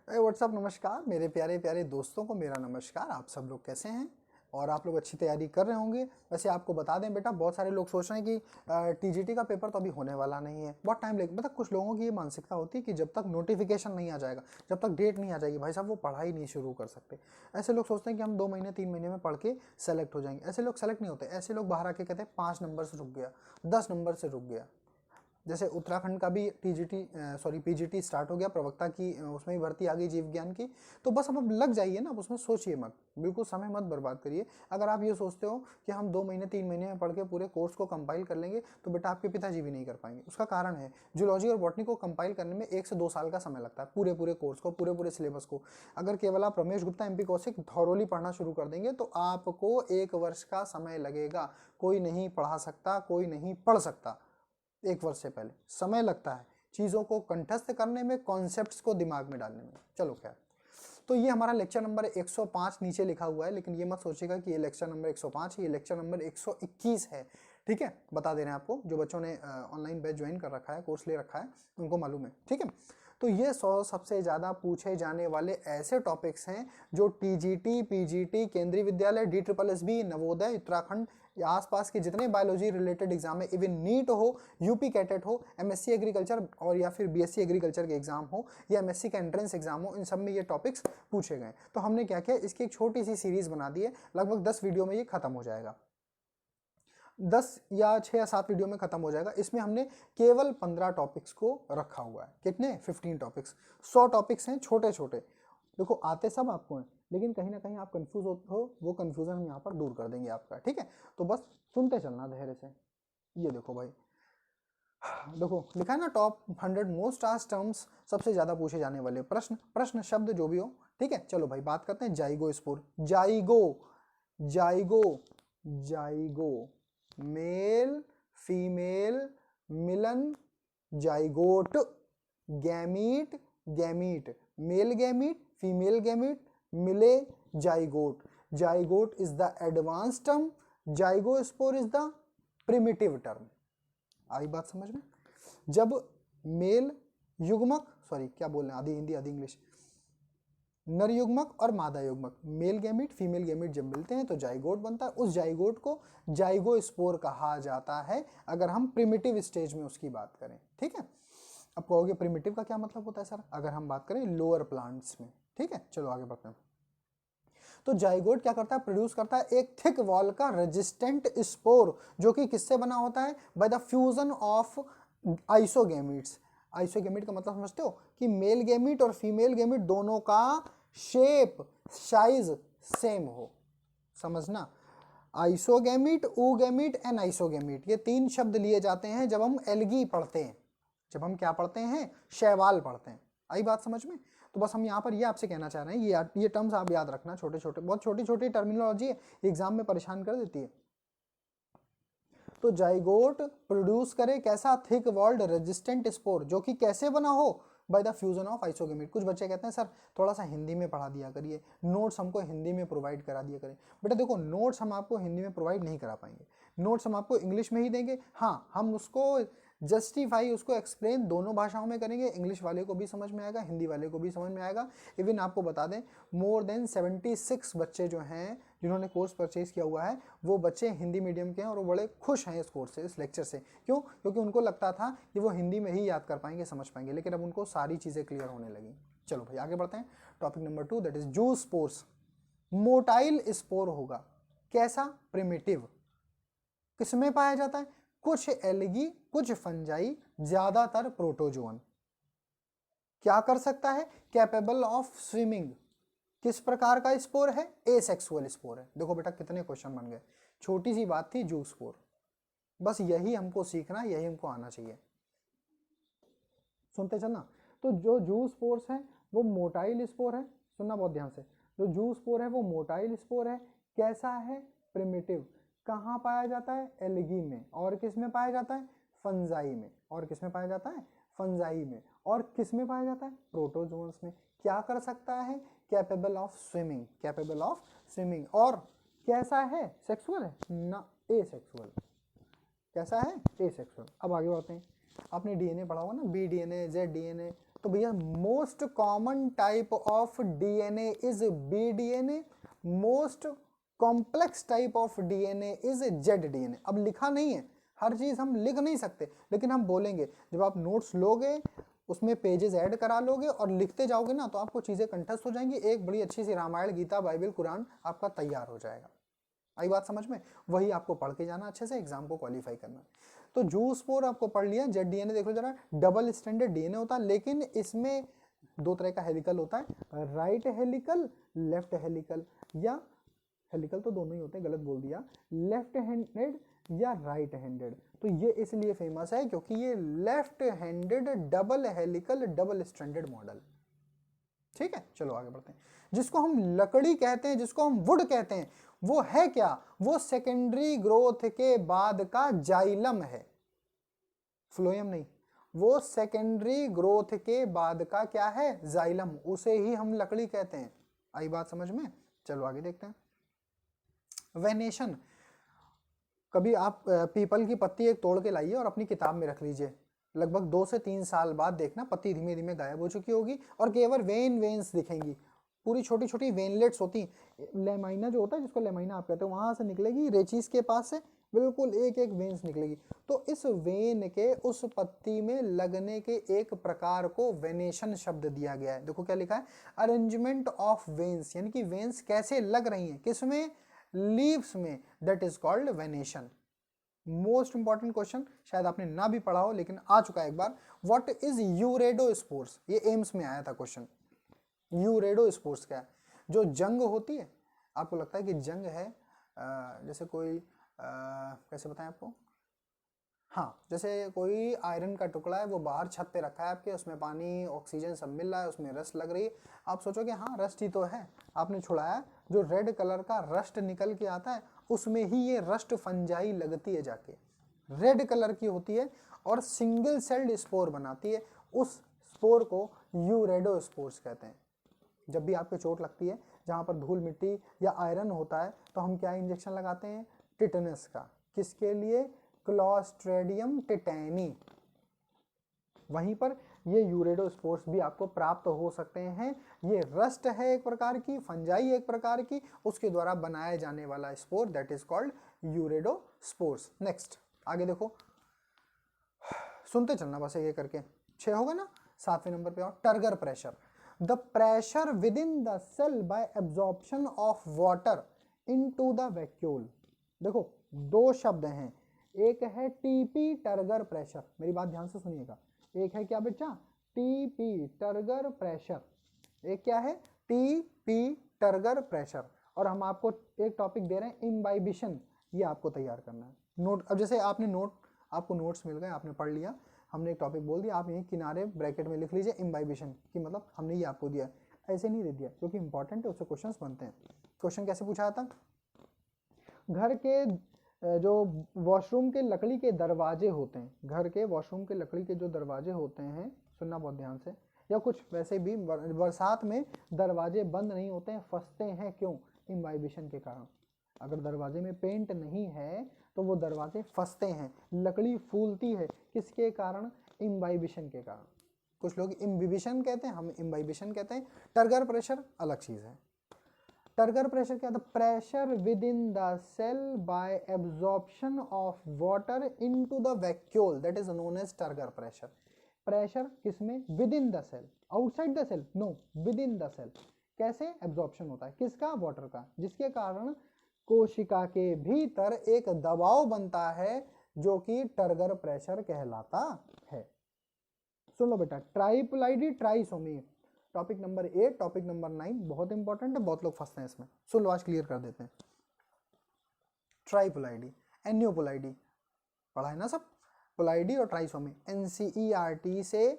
WhatsApp, नमस्कार मेरे प्यारे प्यारे दोस्तों को मेरा नमस्कार। आप सब लोग कैसे हैं और आप लोग अच्छी तैयारी कर रहे होंगे। वैसे आपको बता दें बेटा, बहुत सारे लोग सोच रहे हैं कि टीजीटी का पेपर तो अभी होने वाला नहीं है, बहुत टाइम लगेगा। मतलब कुछ लोगों की ये मानसिकता होती है कि जब तक नोटिफिकेशन नहीं आ जाएगा, जब तक डेट नहीं आ जाएगी भाई साहब, वो पढ़ाई नहीं शुरू कर सकते। ऐसे लोग सोचते हैं कि हम 2 महीने 3 महीने में पढ़ के सेलेक्ट हो जाएंगे। ऐसे लोग सेलेक्ट नहीं होते। ऐसे लोग बाहर आके कहते हैं 5 नंबर से रुक गया, 10 नंबर से रुक गया। जैसे उत्तराखंड का भी पीजीटी स्टार्ट हो गया, प्रवक्ता की उसमें भी भर्ती आ गई जीव विज्ञान की। तो बस अब लग जाइए ना, अब उसमें सोचिए मत, बिल्कुल समय मत बर्बाद करिए। अगर आप ये सोचते हो कि हम 2 महीने 3 महीने में पढ़ के पूरे कोर्स को कंपाइल कर लेंगे, तो बेटा आपके पिताजी भी नहीं कर पाएंगे। उसका कारण है, जूलॉजी और बॉटनी को कंपाइल करने में 1 से 2 साल का समय लगता है, पूरे पूरे कोर्स को, पूरे पूरे सिलेबस को। अगर केवल आप रमेश गुप्ता, एमपी कौशिक थॉरोली पढ़ना शुरू कर देंगे तो आपको 1 वर्ष का समय लगेगा। कोई नहीं पढ़ा सकता, कोई नहीं पढ़ सकता। 1 वर्ष से पहले समय लगता है चीज़ों को कंठस्थ करने में, कॉन्सेप्ट्स को दिमाग में डालने में। चलो खैर, तो ये हमारा लेक्चर नंबर 105 नीचे लिखा हुआ है, लेकिन ये मत सोचिएगा कि ये लेक्चर नंबर 105 है, ये लेक्चर नंबर 121 है। ठीक है, बता दे रहे हैं आपको, जो बच्चों ने ऑनलाइन बैच ज्वाइन कर रखा है, कोर्स ले रखा है, उनको मालूम है। ठीक है, तो ये 100 सबसे ज़्यादा पूछे जाने वाले ऐसे टॉपिक्स हैं जो टीजीटी, पीजीटी, केंद्रीय विद्यालय, DSSB, नवोदय, उत्तराखंड या आसपास के जितने बायोलॉजी रिलेटेड एग्जाम है, इवन नीट हो, यूपी कैटेट हो, एमएससी एग्रीकल्चर और या फिर बीएससी एग्रीकल्चर के एग्जाम हो, या एमएससी का एंट्रेंस एग्जाम हो, इन सब में ये टॉपिक्स पूछे गए। तो हमने क्या किया, इसकी एक छोटी सी सीरीज बना दी है, लगभग 10 वीडियो में ये खत्म हो जाएगा। 10 या 6 या 7 वीडियो में खत्म हो जाएगा। इसमें हमने केवल 15 टॉपिक्स को रखा हुआ है। कितने? 15 टॉपिक्स। 100 टॉपिक्स हैं छोटे छोटे। देखो आते सब आपको हैं, लेकिन कहीं ना कहीं आप कंफ्यूज होते हो, वो कंफ्यूजन हम यहाँ पर दूर कर देंगे आपका। ठीक है, तो बस सुनते चलना धैर्य से। ये देखो भाई, देखो लिखा है ना, टॉप 100 मोस्ट आस्क्ड टर्म्स, सबसे ज्यादा पूछे जाने वाले प्रश्न शब्द जो भी हो। ठीक है, चलो भाई बात करते हैं zygospore. Zygo, zygo, zygo, male female मिलन, zygote, gamete, gamete, male gamete, female gamete मिले, zygote. Zygote is the advance term, zygospore is the primitive term. आई बात समझ में? जब मेल युग्मक, सॉरी क्या बोल रहे हैं, आधी हिंदी आधी इंग्लिश, नर युग्मक और मादा युग्मक, मेल गैमीट फीमेल गैमीट जब मिलते हैं तो जाइगोट बनता है। उस जाइगोट को जाइगोस्पोर कहा जाता है, अगर हम प्रिमिटिव स्टेज में उसकी बात करें। ठीक है, अब कहोगे प्रिमिटिव का क्या मतलब होता है सर, अगर हम बात करें लोअर प्लांट्स में। ठीक है, चलो आगे बढ़ते हैं। तो जाइगोट क्या करता है, प्रोड्यूस करता है एक थिक वॉल का रेजिस्टेंट स्पोर, जो कि किससे बना होता है, by the fusion of isogametes. Isogamete का मतलब समझते हो कि मेल गेमिट और फीमेल गेमिट दोनों का शेप साइज सेम हो। समझना, आइसोगेमिट, oogamete एंड आइसोगेमिट, ये 3 शब्द लिए जाते हैं जब हम एल्गी पढ़ते हैं, जब हम क्या पढ़ते हैं, शैवाल पढ़ते हैं। आई बात समझ में? तो बस हम यहाँ पर ये आपसे कहना चाह रहे हैं, ये टर्म्स आप याद रखना, छोटे छोटे, बहुत छोटी छोटी टर्मिनोलॉजी है, एग्जाम में परेशान कर देती है। तो जाइगोट प्रोड्यूस करे कैसा, थिक वॉल्ड रेजिस्टेंट स्पोर, जो कि कैसे बना हो, bye the fusion of isogamete. कुछ बच्चे कहते हैं सर थोड़ा सा हिंदी में पढ़ा दिया करिए, नोट्स हमको हिंदी में प्रोवाइड करा दिया करें। बेटा देखो, नोट्स हम आपको हिंदी में प्रोवाइड नहीं करा पाएंगे, नोट्स हम आपको इंग्लिश में ही देंगे। हाँ, हम उसको जस्टिफाई, उसको एक्सप्लेन दोनों भाषाओं में करेंगे, इंग्लिश वाले को भी समझ में आएगा, हिंदी वाले को भी समझ में आएगा। इवन आपको बता दें, मोर देन 76 बच्चे जो हैं जिन्होंने कोर्स परचेज किया हुआ है, वो बच्चे हिंदी मीडियम के हैं और वो बड़े खुश हैं इस कोर्स से, इस लेक्चर से। क्यों? क्योंकि उनको लगता था कि वो हिंदी में ही याद कर पाएंगे, समझ पाएंगे, लेकिन अब उनको सारी चीज़ें क्लियर होने लगी। चलो भाई आगे बढ़ते हैं। टॉपिक नंबर 2, दैट इज जू स्पोर्स। मोटाइल स्पोर होगा, कैसा, प्रिमिटिव। किसमें पाया जाता है, कुछ एल्गी, कुछ फंजाई, ज्यादातर प्रोटोजोन। क्या कर सकता है, कैपेबल ऑफ स्विमिंग। किस प्रकार का स्पोर है, एसेक्सुअल स्पोर है। देखो बेटा कितने क्वेश्चन बन गए, छोटी सी बात थी जू स्पोर, बस यही हमको सीखना, यही हमको आना चाहिए। सुनते चलना। तो जो जू स्पोर्स है वो मोटाइल स्पोर है, सुनना बहुत ध्यान से। जो जू स्पोर है वो मोटाइल स्पोर है, कैसा है, प्रिमिटिव। कहाँ पाया जाता है, एल्गी में। और किस में पाया जाता है, फंजाई में। और किस में पाया जाता है, फंजाई में। और किस में पाया जाता है, प्रोटोजोन्स में। क्या कर सकता है, capable of swimming, capable of swimming. और कैसा है, सेक्सुअल है ना, एसेक्सुअल। कैसा है, एसेक्सुअल। अब आगे बढ़ते हैं। आपने डीएनए पढ़ा होगा ना, बी डीएनए, जेड डीएनए, तो भैया most common type of DNA is B DNA, most complex type of DNA is Z DNA. अब लिखा नहीं है, हर चीज हम लिख नहीं सकते, लेकिन हम बोलेंगे। जब आप नोट्स लोगे उसमें पेजेस ऐड करा लोगे और लिखते जाओगे ना, तो आपको चीजें कंठस्थ हो जाएंगी। एक बड़ी अच्छी सी रामायण, गीता, बाइबल, कुरान आपका तैयार हो जाएगा। आई बात समझ में? वही आपको पढ़ के जाना, अच्छे से एग्जाम को क्वालिफाई करना। तो जूस्पोर आपको पढ़ लिया। जेड डीएनए देख लो जरा, डबल स्ट्रैंडेड डीएनए होता है, लेकिन इसमें दो तरह का हेलिकल होता है, राइट हेलिकल, लेफ्ट हेलिकल, या हेलिकल तो दोनों ही होते हैं, गलत बोल दिया, लेफ्ट हैंडेड या राइट हैंडेड। तो ये इसलिए फेमस है क्योंकि ये left handed double helical double stranded model. ठीक है, चलो आगे बढ़ते हैं। जिसको हम लकड़ी कहते हैं, जिसको हम वुड कहते हैं, वो है क्या? वो सेकेंडरी ग्रोथ के बाद का जाइलम है, फ्लोएम नहीं। वो सेकेंडरी ग्रोथ के बाद का क्या है? जाइलम, उसे ही हम लकड़ी कहते हैं। आई बात समझ में? चलो आगे देखते हैं। वेनेशन, कभी आप पीपल की पत्ती एक तोड़ के लाइए और अपनी किताब में रख लीजिए, लगभग 2 से 3 साल बाद देखना पत्ती धीमे धीमे गायब हो चुकी होगी और केवल वेन्स दिखेंगी, पूरी छोटी छोटी वेनलेट्स होती, लेमाइना जो होता है, जिसको लेमाइना आप कहते हो, वहां से निकलेगी, रेचीज के पास से बिल्कुल एक एक वेन्स निकलेगी। तो इस वेन के उस पत्ती में लगने के एक प्रकार को वेनेशन शब्द दिया गया है। देखो क्या लिखा है, अरेंजमेंट ऑफ वेन्स, यानी कि वेन्स कैसे लग रही हैं, किसमें? लीव्स में, that is called venation. Most important question, शायद आपने ना भी पढ़ा हो लेकिन आ चुका है एक बार। What is यूरेडोस्पोर्स? ये एम्स में आया था क्वेश्चन। यूरेडोस्पोर्स क्या है? जो जंग होती है, आपको लगता है कि जंग है, जैसे कोई कैसे बताएं आपको, हाँ, जैसे कोई आयरन का टुकड़ा है, वो बाहर छत पे रखा है आपके, उसमें पानी ऑक्सीजन सब मिल रहा है, उसमें रस्ट लग रही है। आप सोचोगे हाँ रस्ट ही तो है, आपने छुड़ाया, जो रेड कलर का रस्ट निकल के आता है उसमें ही ये रस्ट फंजाई लगती है, जाके रेड कलर की होती है और सिंगल सेल्ड स्पोर बनाती है। उस स्पोर को यूरेडोस्पोर्स कहते हैं। जब भी आपको चोट लगती है, जहाँ पर धूल मिट्टी या आयरन होता है, तो हम क्या इंजेक्शन लगाते हैं? टिटेनस का। किसके लिए? क्लॉस्ट्रेडियम टिटेनी। वहीं पर ये यूरेडोस्पोर्स भी आपको प्राप्त हो सकते हैं। ये रस्ट है एक प्रकार की, फंजाई एक प्रकार की, उसके द्वारा बनाया जाने वाला spore, that is called uredospores. Next आगे देखो, सुनते चलना बस ये करके, 6 होगा ना। 7वें नंबर पे और turgor pressure, the pressure within the cell by absorption of water into the vacuole. देखो दो शब्द हैं, एक है टीपी टर्गर प्रेशर, मेरी बात ध्यान से सुनिएगा, एक है क्या बच्चा? टीपी टर्गर प्रेशर, एक क्या है? TP turgor pressure. और हम आपको एक टॉपिक दे रहे हैं इम्बाइबिशन, ये आपको तैयार करना है। नोट, अब जैसे आपने आपको नोट्स मिल गए, आपने पढ़ लिया, हमने एक टॉपिक बोल दिया, आप यहीं किनारे ब्रैकेट में लिख लीजिए इम्बाइबिशन की मतलब हमने ये आपको दिया, ऐसे नहीं दे दिया क्योंकि इंपॉर्टेंट है, उससे क्वेश्चंस बनते हैं। क्वेश्चन कैसे पूछा था? घर के जो वॉशरूम के लकड़ी के दरवाजे होते हैं, घर के वॉशरूम के लकड़ी के जो दरवाजे होते हैं, सुनना बहुत ध्यान से, या कुछ वैसे भी बरसात में दरवाजे बंद नहीं होते हैं, फंसते हैं, क्यों? इम्बाइबिशन के कारण। अगर दरवाजे में पेंट नहीं है तो वो दरवाजे फंसते हैं, लकड़ी फूलती है, किसके कारण? इम्बाइबिशन के कारण। कुछ लोग इम्बिबिशन कहते हैं, हम इम्बाइबिशन कहते हैं। टर्गर प्रेशर अलग चीज है। टर्गर प्रेशर क्या था? Pressure within the cell by absorption of water into the vacuole, that is known as turgor pressure. Pressure किसमें? Within the cell, outside the cell no, within the cell. कैसे absorption होता है? किसका? Water का, जिसके कारण कोशिका के भीतर एक दबाव बनता है जो कि टर्गर प्रेशर कहलाता है। सुन लो बेटा, triploidy trisomy, topic number 8, topic number 9 बहुत इंपॉर्टेंट है, बहुत लोग फंसते हैं इसमें। सुन लो, आज क्लियर कर देते हैं। ट्राइपोलाइडी, एन्योपोलाइडी पढ़ा है ना सब, पोलाइडी और ट्राइसोमी। एनसीईआरटी से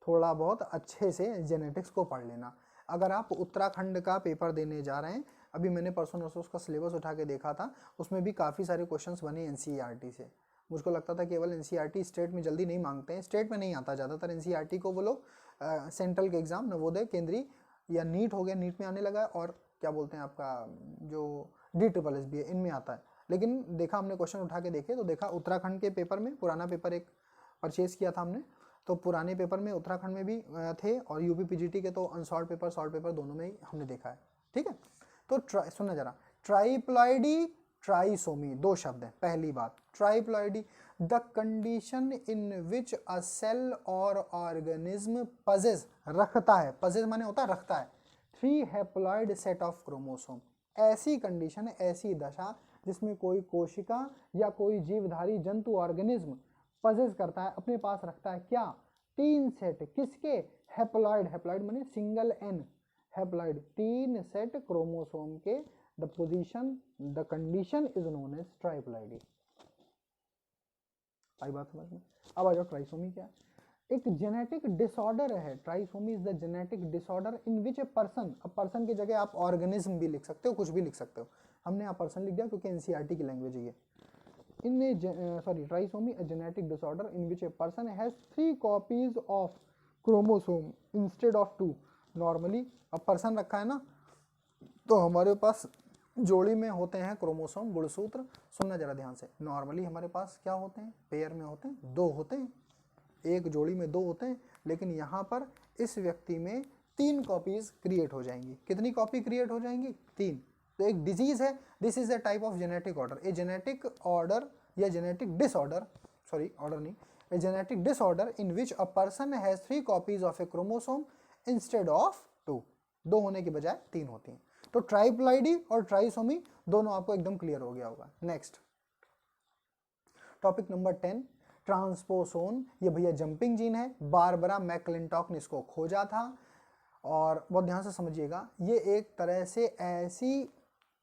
थोड़ा बहुत अच्छे से जेनेटिक्स को पढ़ लेना। अगर आप उत्तराखंड का पेपर देने जा रहे हैं, अभी मैंने परसों नरसों उसका सिलेबस उठा के देखा था, उसमें भी काफ़ी सारे क्वेश्चंस बने एनसीईआरटी से। मुझको लगता था केवल एनसीईआरटी स्टेट में जल्दी नहीं मांगते हैं, स्टेट में नहीं आता ज़्यादातर एनसीईआरटी को वो लोग सेंट्रल के एग्जाम, नवोदय, केंद्रीय या नीट हो गया, नीट में आने लगा है, और क्या बोलते हैं आपका जो DSSS भी है, इनमें आता है। लेकिन देखा हमने क्वेश्चन उठा के देखे तो देखा उत्तराखंड के पेपर में, पुराना पेपर एक परचेज किया था हमने, तो पुराने पेपर में उत्तराखंड में भी थे, और यूपी पीजीटी के तो अनसॉल्व पेपर सॉल्व पेपर दोनों में ही हमने देखा है। ठीक है, तो सुनना जरा, ट्राइप्लॉइडी ट्राइसोमी, दो शब्द हैं। पहली बात, triploidy, the condition in which a cell और ऑर्गेनिज्म पजेस, रखता है, पजेस माने होता है रखता है, 3 हैप्लॉइड सेट ऑफ क्रोमोसोम। ऐसी कंडीशन, ऐसी दशा जिसमें कोई कोशिका या कोई जीवधारी जंतु ऑर्गेनिज्म पजेस करता है, अपने पास रखता है क्या, 3 सेट, किसके, हैप्लॉइड, हैप्लॉइड माने single N, haploid 3 set chromosome के, the position, the condition is known as triploidy. आई बात समझ में? अब आ जाओ ट्राइसोमी क्या है। एक जेनेटिक डिसऑर्डर है, trisomy is the genetic disorder in which a person, अब पर्सन की जगह आप ऑर्गेनिज्म भी लिख सकते हो, कुछ भी लिख सकते हो, हमने यहाँ पर्सन लिख दिया क्योंकि एनसीईआरटी की लैंग्वेज है ये। इन trisomy a genetic disorder in which a person has 3 copies of chromosome instead of 2। Normally अब पर्सन रखा है ना, तो हमारे पास जोड़ी में होते हैं क्रोमोसोम, गुणसूत्र। सुनना जरा ध्यान से, नॉर्मली हमारे पास क्या होते हैं, पेयर में होते हैं, 2 होते हैं, एक जोड़ी में 2 होते हैं, लेकिन यहाँ पर इस व्यक्ति में 3 कॉपीज क्रिएट हो जाएंगी। कितनी कॉपी क्रिएट हो जाएंगी, 3। तो एक डिजीज है, this is a type of genetic order, a genetic order या जेनेटिक डिसऑर्डर, सॉरी ऑर्डर नहीं, a genetic disorder in which a person has 3 copies of a chromosome instead of 2, 2 होने के बजाय 3 होती हैं। तो ट्राइप्लॉइडी और ट्राइसोमी दोनों आपको एकदम क्लियर हो गया होगा। नेक्स्ट टॉपिक नंबर 10, ट्रांसपोसोन, ये भैया जंपिंग जीन है, बारबरा मैकक्लिंटॉक ने इसको खोजा था, और बहुत ध्यान से समझिएगा, ये एक तरह से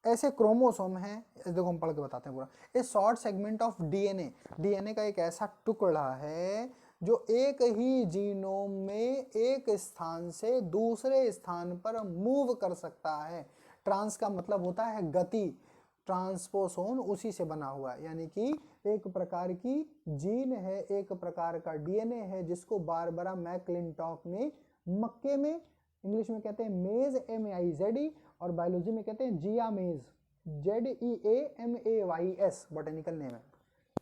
ऐसे क्रोमोसोम हैं, देखो हम पढ़ के बताते हैं पूरा, ए short segment of DNA, DNA का एक ऐसा टुकड़ा है जो एक ही जीनोम में एक स्थान से दूसरे स्थान पर मूव कर सकता है। ट्रांस का मतलब होता है गति, ट्रांसपोसोन उसी से बना हुआ है, यानी कि एक प्रकार की जीन है, एक प्रकार का डीएनए है जिसको बारबरा मैकक्लिंटॉक ने मक्के में, इंग्लिश में कहते हैं मेज, MAIZE, और बायोलॉजी में कहते हैं जियामेज, ZEAMAYS, बोटेनिकल नेम है,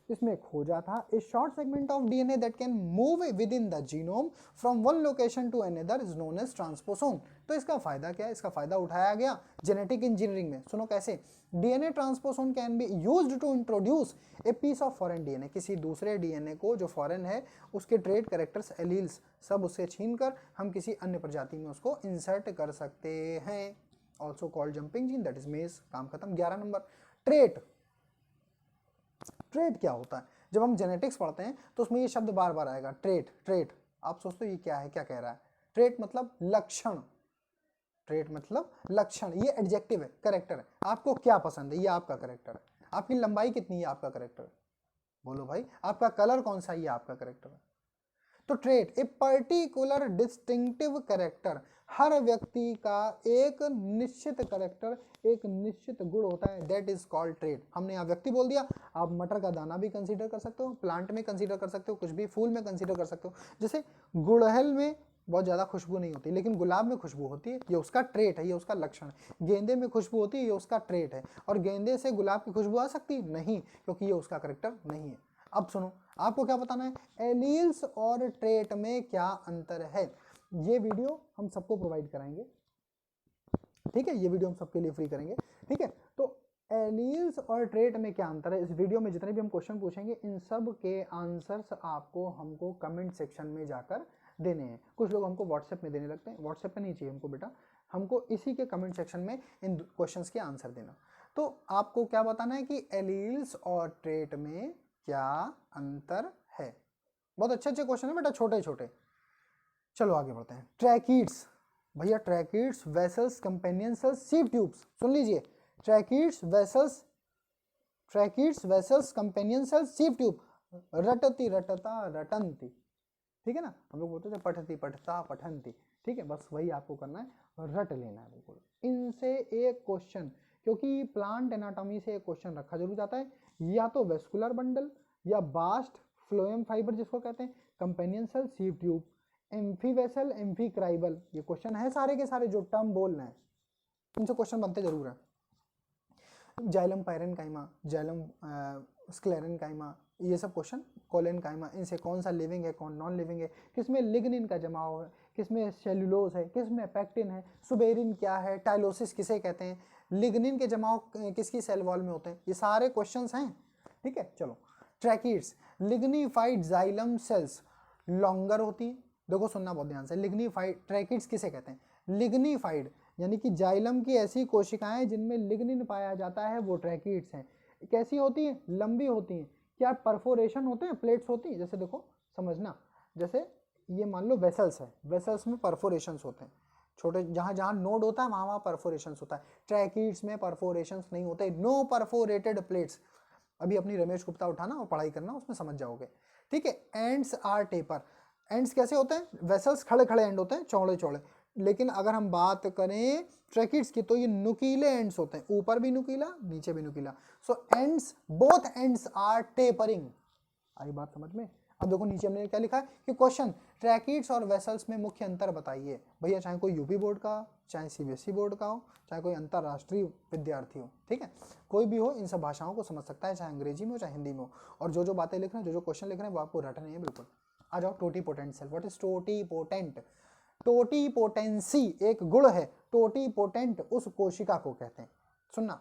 इसमें खोजा था। A short segment of DNA that can move within the genome from one location to another is known as transposon. तो इसका फायदा क्या है, इसका फायदा उठाया गया जेनेटिक इंजीनियरिंग में। सुनो कैसे, DNA transposon can be used to introduce a piece of foreign DNA, किसी दूसरे डीएनए को जो फॉरेन है उसके ट्रेड कैरेक्टर्स, एलील्स सब उससे छीनकर हम किसी अन्य प्रजाति में उसको इंसर्ट कर सकते हैं। Also called jumping gene, that is मेज, काम खत्म। 11 नंबर, ट्रेट। ट्रेट क्या होता है, जब हम जेनेटिक्स पढ़ते हैं तो उसमें ये शब्द बार बार आएगा, ट्रेट। ट्रेट आप सोचते हो ये क्या है, क्या कह रहा है, ट्रेट मतलब लक्षण, ट्रेट मतलब लक्षण, ये एडजेक्टिव है, करेक्टर है। आपको क्या पसंद है, ये आपका करेक्टर है। आपकी लंबाई कितनी है, आपका करेक्टर है। बोलो भाई, आपका कलर कौन सा है, ये आपका करेक्टर है। तो trait, a particular distinctive character, हर व्यक्ति का एक निश्चित कैरेक्टर, एक निश्चित गुण होता है, दैट इज कॉल्ड ट्रेट। हमने यहाँ व्यक्ति बोल दिया, आप मटर का दाना भी कंसीडर कर सकते हो, प्लांट में कंसीडर कर सकते हो, कुछ भी फूल में कंसीडर कर सकते हो। जैसे गुड़हल में बहुत ज़्यादा खुशबू नहीं होती, लेकिन गुलाब में खुशबू होती है, ये उसका ट्रेट है, ये उसका लक्षण है। गेंदे में खुशबू होती है, ये उसका ट्रेट है। और गेंदे से गुलाब की खुशबू आ सकती है नहीं, क्योंकि ये उसका कैरेक्टर नहीं है। अब सुनो, आपको क्या बताना है, एलील्स और ट्रेट में क्या अंतर है। ये वीडियो हम सबको प्रोवाइड कराएंगे, ठीक है, ये वीडियो हम सबके लिए फ्री करेंगे, ठीक है। तो एलील्स और ट्रेट में क्या अंतर है, इस वीडियो में जितने भी हम क्वेश्चन पूछेंगे इन सब के आंसर्स आपको हमको कमेंट सेक्शन में जाकर देने हैं। कुछ लोग हमको व्हाट्सएप में देने लगते हैं, व्हाट्सएप पे नहीं चाहिए हमको बेटा, हमको इसी के कमेंट सेक्शन में इन क्वेश्चंस के आंसर देना। तो आपको क्या बताना है कि एलील्स और ट्रेट में क्या अंतर है। बहुत अच्छे अच्छे क्वेश्चन है बेटा, छोटे छोटे। चलो आगे बढ़ते हैं। ट्रैकिड्स, भैया tracheids, vessels, companion cells, sieve tubes, सुन लीजिए, tracheids, vessels, tracheids, vessels, companion cells, sieve tube, रटती रटता रटंती, ठीक है ना, हम लोग बोलते थे पठती पठता पठंती, ठीक है, बस वही आपको करना है, रट लेना है बिल्कुल। इनसे एक क्वेश्चन, क्योंकि प्लांट एनाटॉमी से एक क्वेश्चन रखा जरूर जाता है, या तो वेस्कुलर बंडल या बास्ट फ्लोएम फाइबर जिसको कहते हैं, companion cell, sieve tube, amphivasal, amphicribral, ये क्वेश्चन है सारे के सारे जो टर्म बोलना है, इनसे क्वेश्चन बनते जरूर है। जाइलम पैरेनकाइमा, जाइलम स्क्लेरेनकाइमा, ये सब क्वेश्चन कोलेनकाइमा, इनसे कौन सा लिविंग है कौन नॉन लिविंग है, किसमें लिग्निन का जमाव है, किसमें सेल्यूलोज है, किसमें पैक्टिन है, सुबेरिन क्या है, टाइलोसिस किसे कहते हैं, लिग्निन के जमाव किसकी सेल वॉल में होते हैं, ये सारे क्वेश्चंस हैं। ठीक है, चलो tracheids, lignified xylem cells longer होती है, देखो सुनना बहुत ध्यान से, लिग्निफाइड ट्रैकिड्स किसे कहते हैं, लिग्निफाइड यानी कि जाइलम की ऐसी कोशिकाएं जिनमें लिग्निन पाया जाता है वो ट्रैकिड्स हैं। कैसी होती हैं, लंबी होती हैं, क्या परफोरेशन होते हैं, प्लेट्स होती हैं, जैसे देखो समझना, जैसे ये मान लो वेसल्स है, वेसल्स में परफोरेशंस होते हैं, छोटे जहां जहां नोड होता है वहां वहां परफोरेशंस होता है, ट्रैकिड्स में परफोरेशंस नहीं होते, नो परफोरेटेड प्लेट्स। अभी अपनी रमेश गुप्ता उठाना और पढ़ाई करना, उसमें समझ जाओगे। ठीक है, एंड्स आर टेपर, एंड्स कैसे होते हैं, वेसल्स खड़े खड़े एंड होते हैं, चौड़े चौड़े, लेकिन अगर हम बात करें ट्रैकिड्स की तो ये नुकीले एंड्स होते हैं, ऊपर भी नुकीला नीचे भी नुकीला, so ends both ends are tapering. आई बात समझ में। अब देखो नीचे हमने क्या लिखा है कि क्वेश्चन ट्रैकिड्स और वेसल्स में मुख्य अंतर बताइए। भैया चाहे कोई यूपी बोर्ड का, चाहे सीबीएसई बोर्ड का हो, चाहे कोई अंतरराष्ट्रीय विद्यार्थी हो, ठीक है, कोई भी हो इन सब भाषाओं को समझ सकता है, चाहे अंग्रेजी में हो चाहे हिंदी में हो। और जो जो बातें लिख रहे हैं, जो जो क्वेश्चन लिख रहे हैं, वो आपको रटने हैं बिल्कुल। आ जाओ, totipotent cell, what is totipotent, totipotency एक गुण है, टोटीपोटेंट उस कोशिका को कहते हैं। सुनना,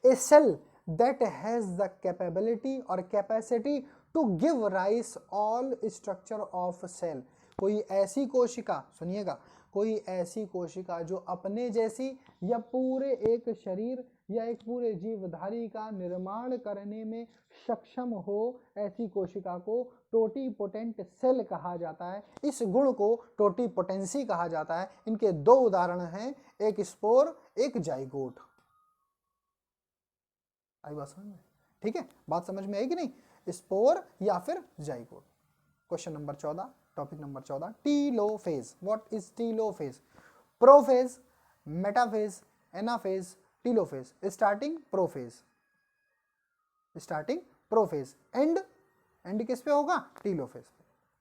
a cell that has the capability और capacity to give rise all structure of cell, कोई ऐसी कोशिका, सुनिएगा, कोई ऐसी कोशिका जो अपने जैसी या पूरे एक शरीर या एक पूरे जीवधारी का निर्माण करने में सक्षम हो, ऐसी कोशिका को टोटीपोटेंट सेल कहा जाता है। इस गुण को टोटीपोटेंसी कहा जाता है। इनके दो उदाहरण हैं, एक स्पोर एक जाइगोट। आई बात समझ में? ठीक है, बात समझ में आई कि नहीं, स्पोर या फिर zygote. Question number 14, topic number 14, telophase, what is telophase, prophase, metaphase, anaphase, telophase, starting prophase, starting prophase, and किस पे होगा, टीलोफेज।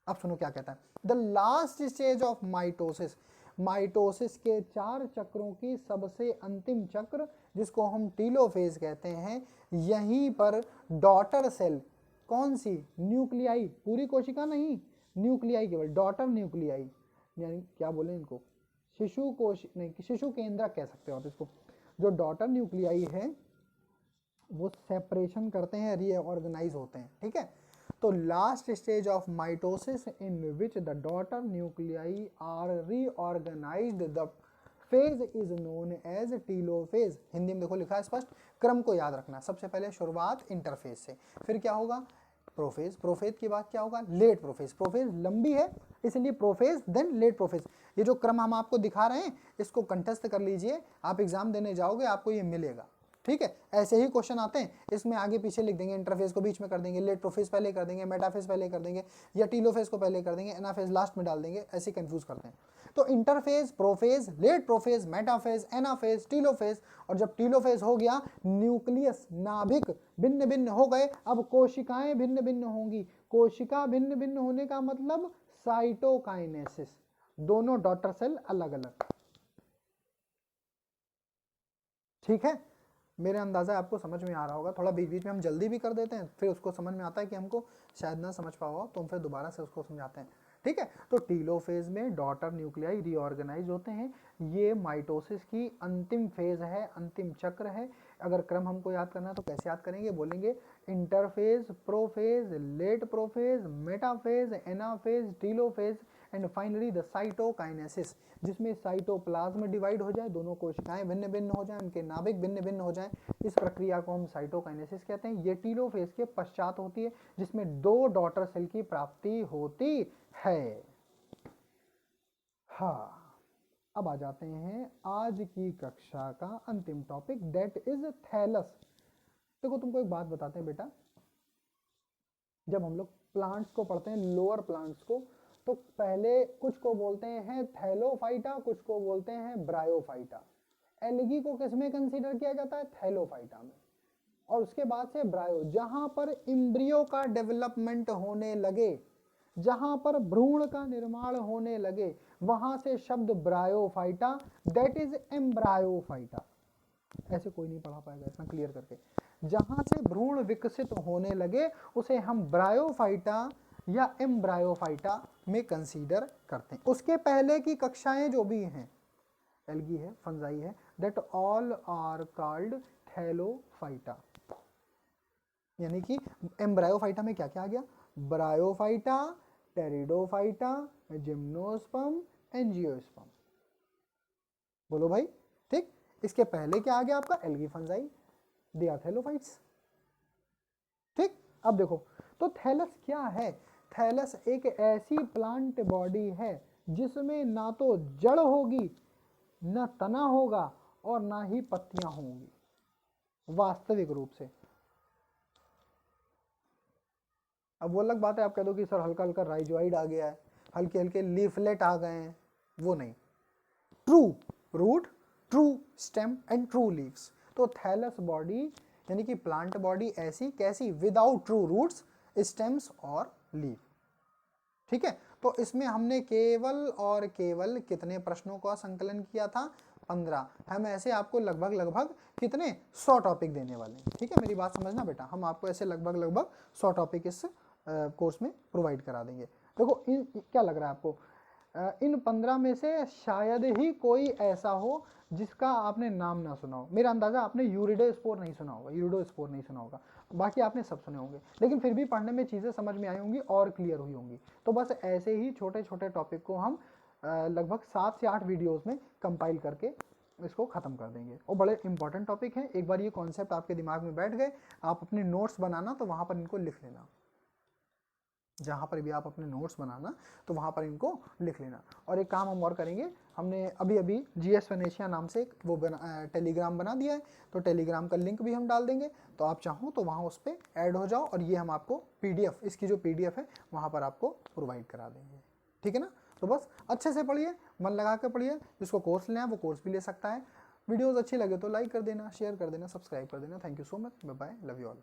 अब सुनो क्या कहता है, the last stage of mitosis, mitosis के 4 चक्रों की सबसे अंतिम चक्र जिसको हम टीलोफेज कहते हैं, यहीं पर डॉटर सेल, कौन सी, न्यूक्लियाई, पूरी कोशिका नहीं, न्यूक्लियाई केवल, डॉटर न्यूक्लियाई, यानी क्या बोले इनको, शिशु कोश नहीं, शिशु केंद्रक कह सकते हो आप इसको। जो डॉटर न्यूक्लियाई है वो सेपरेशन करते हैं, रीऑर्गेनाइज होते हैं। ठीक है, तो last stage of mitosis in which the daughter nuclei are reorganised, the phase is known as telophase. Hindi में देखो लिखा है स्पष्ट, क्रम को याद रखना, सबसे पहले शुरुआत इंटरफेज से, फिर क्या होगा प्रोफेज, प्रोफेज के बाद क्या होगा लेट प्रोफेज, प्रोफेज लंबी है इसलिए प्रोफेज देन लेट प्रोफेज। ये जो क्रम हम आपको दिखा रहे हैं इसको कंठस्थ कर लीजिए, आप एग्जाम देने जाओगे आपको ये मिलेगा। ठीक है, ऐसे ही क्वेश्चन आते हैं, इसमें आगे पीछे लिख देंगे, इंटरफेस को बीच में कर देंगे, लेट प्रोफेज पहले कर देंगे, मेटाफेज पहले कर देंगे, या टीलोफेज को पहले कर देंगे, एनाफेज लास्ट में डाल देंगे, ऐसे कंफ्यूज करते हैं। तो interphase, prophase, late prophase, metaphase, anaphase, telophase, और जब टीलोफेज हो गया, न्यूक्लियस नाभिक भिन्न भिन्न हो गए, अब कोशिकाएं भिन्न भिन्न होंगी। कोशिका भिन्न भिन्न होने का मतलब साइटोकाइनेसिस, दोनों डॉटर सेल अलग अलग। ठीक है, मेरे अंदाजा आपको समझ में आ रहा होगा, थोड़ा बीच बीच में हम जल्दी भी कर देते हैं, फिर उसको समझ में आता है कि हमको शायद ना समझ पाओ, तो हम फिर दोबारा से उसको समझाते हैं। ठीक है, तो टीलोफेज में डॉटर न्यूक्लियाई रीऑर्गेनाइज होते हैं, ये माइटोसिस की अंतिम फेज है, अंतिम चक्र है। अगर क्रम हमको याद करना है तो कैसे याद करेंगे, बोलेंगे interphase, prophase, late prophase, metaphase, anaphase, telophase, and finally the cytokinesis, जिसमें साइटोप्लाज्म डिवाइड हो जाए, दोनों कोशिकाएं भिन्न भिन्न हो जाए, उनके नाभिक भिन्न भिन्न हो जाए, इस प्रक्रिया को हम साइटोकाइनेसिस कहते हैं। ये टीलोफेज के पश्चात होती है, जिसमें 2 डॉटर सेल की प्राप्ति होती है। हाँ, अब आ जाते हैं आज की कक्षा का अंतिम टॉपिक, दैट इज थैलस। देखो तुमको एक बात बताते हैं बेटा, जब हम लोग प्लांट्स को पढ़ते हैं, लोअर प्लांट्स को, तो पहले कुछ को बोलते हैं थैलोफाइटा, कुछ को बोलते हैं ब्रायोफाइटा। एल्गी को किसमें कंसीडर किया जाता है, थैलोफाइटा में, और उसके बाद से ब्रायो। जहां पर इम्ब्रियो का डेवलपमेंट होने लगे, जहां पर भ्रूण का निर्माण होने लगे, वहां से शब्द ब्रायोफाइटा, दैट इज एम्ब्रायोफाइटा। ऐसे कोई नहीं पढ़ा पाएगा इतना क्लियर करके। जहां से भ्रूण विकसित होने लगे उसे हम ब्रायोफाइटा या एम्ब्रायोफाइटा में कंसीडर करते हैं। उसके पहले की कक्षाएं जो भी हैं, एल्गी है, फंजाई है, that all are called thallophyta. यानी कि एम्ब्रायोफाइटा में क्या क्या आ गया, ब्रायोफाइटा, टेरिडोफाइटा, जिम्नोस्पर्म, एंजियोस्पर्म। बोलो भाई, ठीक। इसके पहले क्या आ गया आपका, algae fungi, they are thallophytes, ठीक। अब देखो तो थैलस क्या है, थैलस एक ऐसी प्लांट बॉडी है जिसमें ना तो जड़ होगी, ना तना होगा और ना ही पत्तियां होंगी वास्तविक रूप से। अब वो अलग बात है, आप कह दो कि सर हल्का हल्का राइजोइड आ गया है, हल्के हल्के लीफलेट आ गए हैं, वो नहीं। True root, true stem and true leaves. तो थैलस बॉडी यानी कि प्लांट बॉडी ऐसी कैसी, विदाउट ट्रू रूट्स, स्टेम्स और लीव, ठीक है। तो इसमें हमने केवल और केवल कितने प्रश्नों का संकलन किया था, 15। हम ऐसे आपको लगभग लगभग कितने 100 टॉपिक देने वाले हैं, ठीक है। मेरी बात समझना बेटा, हम आपको ऐसे लगभग लगभग 100 टॉपिक इस कोर्स में प्रोवाइड करा देंगे। देखो क्या लग रहा है आपको, इन 15 में से शायद ही कोई ऐसा हो जिसका आपने नाम ना सुना हो। मेरा अंदाजा आपने यूरिडोस्पोर नहीं सुना होगा, यूरिडोस्पोर नहीं सुना होगा, बाकी आपने सब सुने होंगे, लेकिन फिर भी पढ़ने में चीज़ें समझ में आई होंगी और क्लियर हुई होंगी। तो बस ऐसे ही छोटे छोटे टॉपिक को हम लगभग 7 से 8 वीडियोज़ में कंपाइल करके इसको ख़त्म कर देंगे। और बड़े इंपॉर्टेंट टॉपिक हैं, एक बार ये कॉन्सेप्ट आपके दिमाग में बैठ गए, आप अपने नोट्स बनाना तो वहाँ पर इनको लिख लेना, जहाँ पर भी आप अपने नोट्स बनाना तो वहाँ पर इनको लिख लेना। और एक काम हम और करेंगे, हमने अभी अभी GS वेनेशिया नाम से एक वो टेलीग्राम बना दिया है, तो टेलीग्राम का लिंक भी हम डाल देंगे, तो आप चाहो तो वहाँ उस पर ऐड हो जाओ और ये हम आपको PDF, इसकी जो PDF है वहाँ पर आपको प्रोवाइड करा देंगे, ठीक है ना। तो बस अच्छे से पढ़िए, मन लगा कर पढ़िए, जिसको कोर्स लेना है वो कोर्स भी ले सकता है। वीडियोज़ अच्छी लगे तो लाइक कर देना, शेयर कर देना, सब्सक्राइब कर देना। Thank you so much, bye bye, love you all.